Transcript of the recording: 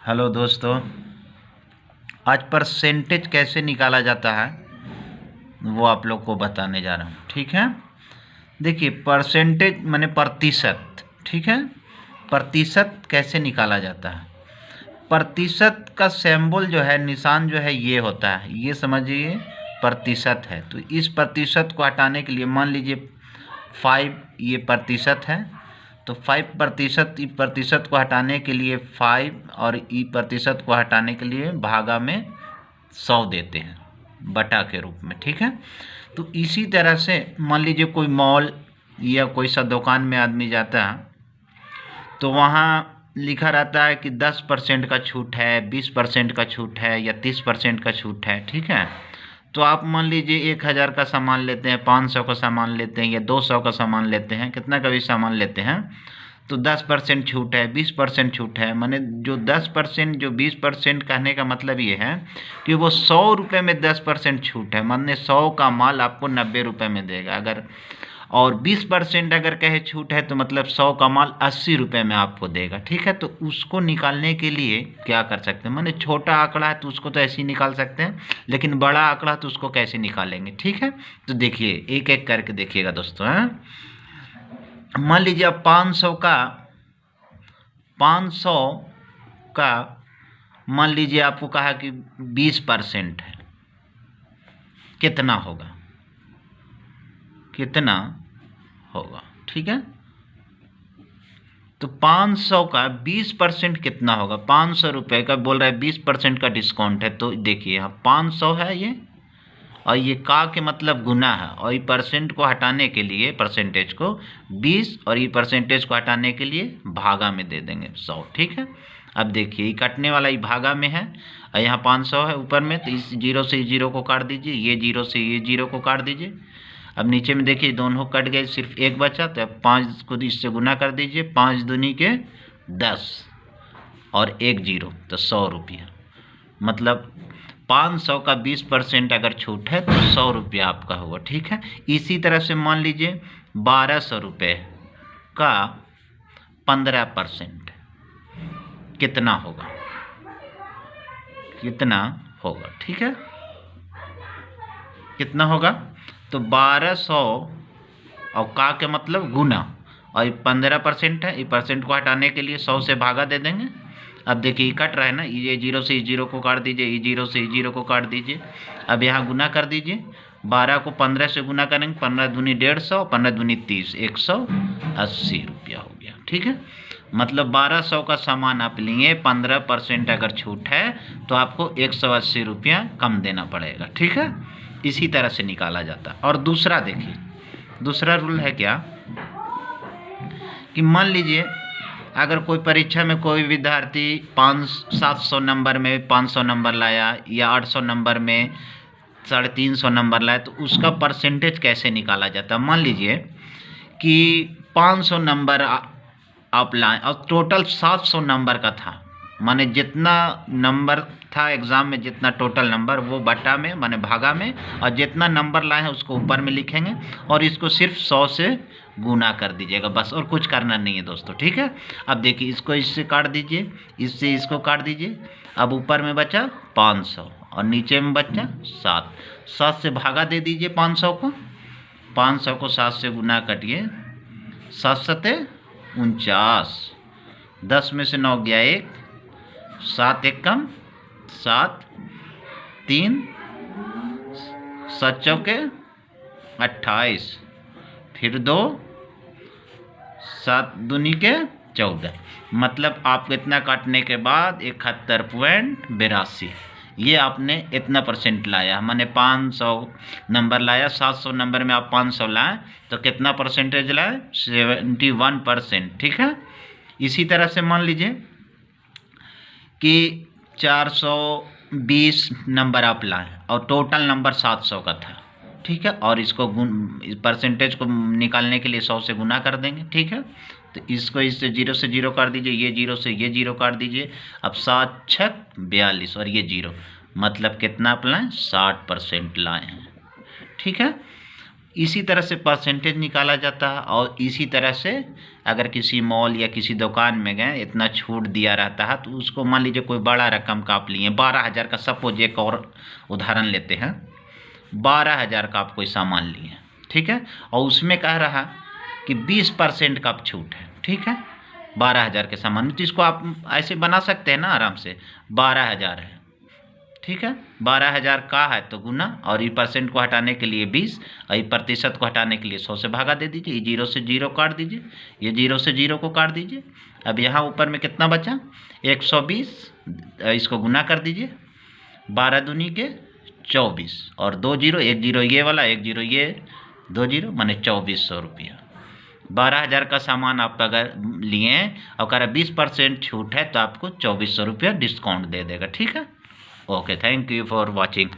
Hello दोस्तों, आज percentage कैसे निकाला जाता है वो आप लोग को बताने जा रहा हूँ। ठीक है, देखिए परसेंटेज माने प्रतिशत। ठीक है, प्रतिशत कैसे निकाला जाता है। प्रतिशत का सिंबल जो है, निशान जो है, ये होता है, ये समझिए प्रतिशत है। तो इस प्रतिशत को हटाने के लिए मान लीजिए 5 ये प्रतिशत है, तो 5% ई प्रतिशत को हटाने के लिए 5 और ई प्रतिशत को हटाने के लिए भागा में 100 देते हैं बटा के रूप में। ठीक है, तो इसी तरह से मान लीजिए कोई मॉल या कोई सा दुकान में आदमी जाता है तो वहाँ लिखा रहता है कि 10% का छूट है, 20% का छूट है या 30% का छूट है। ठीक है, तो आप मान लीजिए 1000 का सामान लेते हैं, 500 का सामान लेते हैं या 200 का सामान लेते हैं, कितना का भी सामान लेते हैं, तो 10% छूट है, 20% छूट है। माने जो 10% जो 20% कहने का मतलब ये है कि वो 100 रुपये में 10% छूट है, माने 100 का माल आपको 90 रुपये में देगा। अगर और 20% अगर कहे छूट है तो मतलब 100 का माल 80 रुपये में आपको देगा। ठीक है, तो उसको निकालने के लिए क्या कर सकते हैं, माने छोटा आंकड़ा है तो उसको तो ऐसे ही निकाल सकते हैं, लेकिन बड़ा आंकड़ा तो उसको कैसे निकालेंगे। ठीक है, तो देखिए एक एक करके देखिएगा दोस्तों। मान लीजिए अब 500 का मान लीजिए आपको कहा कि 20% है, कितना होगा, कितना होगा। ठीक है, तो 500 का 20% कितना होगा, 500 रुपये का बोल रहा है, 20% का डिस्काउंट है। तो देखिए यहाँ 500 है ये, और ये का के मतलब गुना है, और ये परसेंट को हटाने के लिए परसेंटेज को 20 और ये परसेंटेज को हटाने के लिए भागा में दे देंगे 100। ठीक है, अब देखिए ये कटने वाला ये भागा में है और यहाँ 500 है ऊपर में, तो इस जीरो से जीरो को काट दीजिए, ये जीरो से ये जीरो को काट दीजिए। अब नीचे में देखिए दोनों कट गए, सिर्फ एक बचा, तो अब 5 को इससे गुना कर दीजिए, 5 दूनी के 10 और 1 जीरो, तो 100 रुपया। मतलब 500 का 20% अगर छूट है तो 100 रुपया आपका होगा। ठीक है, इसी तरह से मान लीजिए 1200 रुपये का 15% कितना होगा, कितना होगा। ठीक है, कितना होगा, तो 1200 और का के मतलब गुना, और ये 15% है, ये परसेंट को हटाने के लिए 100 से भागा दे देंगे। अब देखिए कट रहा है ना, ये जीरो से जीरो को काट दीजिए, ये जीरो से जीरो को काट दीजिए। अब यहाँ गुना कर दीजिए, 12 को 15 से गुना करेंगे, 15 दूनी 150, 15 दूनी 30, 180 रुपया हो गया। ठीक है, मतलब 1200 का सामान आप लेंगे, 15% अगर छूट है तो आपको 180 रुपया कम देना पड़ेगा। ठीक है, इसी तरह से निकाला जाता है। और दूसरा देखिए, दूसरा रूल है क्या कि मान लीजिए अगर कोई परीक्षा में कोई विद्यार्थी 700 नंबर में 500 नंबर लाया या 800 नंबर में 350 नंबर लाया, तो उसका परसेंटेज कैसे निकाला जाता है। मान लीजिए कि 500 नंबर आप लाए और टोटल 700 नंबर का था, माने जितना नंबर था एग्ज़ाम में, जितना टोटल नंबर वो बटा में माने भागा में, और जितना नंबर लाए हैं उसको ऊपर में लिखेंगे और इसको सिर्फ 100 से गुना कर दीजिएगा, बस, और कुछ करना नहीं है दोस्तों। ठीक है, अब देखिए इसको इससे काट दीजिए, इससे इसको काट दीजिए। अब ऊपर में बचा 500 और नीचे में बचा 7 से भागा दे दीजिए 500 को, 500 को 7 से गुना कटिए, 7 सते 49, 10 में से 9 गया 1, 7 एक कम 7, 3 7 चौके 28, फिर 2 7 दूनी के 14, मतलब आपको इतना काटने के बाद 71.82 ये आपने इतना परसेंट लाया। मैंने 500 नंबर लाया, 700 नंबर में आप 500 लाए तो कितना परसेंटेज लाए, 71%। ठीक है, इसी तरह से मान लीजिए कि 420 नंबर आप लाए और टोटल नंबर 700 का था। ठीक है, और इसको परसेंटेज को निकालने के लिए 100 से गुना कर देंगे। ठीक है, तो इसको इससे जीरो से जीरो काट दीजिए, ये जीरो से ये जीरो काट दीजिए। अब 7 6 42 और ये जीरो, मतलब कितना आप लाए, 60% लाए हैं। ठीक है, इसी तरह से परसेंटेज निकाला जाता है। और इसी तरह से अगर किसी मॉल या किसी दुकान में गए, इतना छूट दिया रहता है, तो उसको मान लीजिए कोई बड़ा रकम का आप लिए 12,000 का, सपोज एक और उदाहरण लेते हैं, 12,000 का आप कोई सामान लिए, ठीक है, और उसमें कह रहा कि 20% का आप छूट है, ठीक है, 12,000 के सामान, तो इसको आप ऐसे बना सकते हैं ना आराम से, 12,000 है, ठीक है, 12,000 का है तो गुना, और ये परसेंट को हटाने के लिए 20, और ये प्रतिशत को हटाने के लिए 100 से भागा दे दीजिए, ये 0 से 0 काट दीजिए, ये 0 से 0 को काट दीजिए। अब यहाँ ऊपर में कितना बचा, 120, इसको गुना कर दीजिए, 12 दूनी के 24, और 2 0, 1 0 ये वाला, 1 0 ये, 2 0, माने 2400 रुपया। 12,000 का सामान आप अगर लिए और कह रहा 20% छूट है, तो आपको 2400 रुपया डिस्काउंट दे देगा, ठीक है। Okay, thank you for watching.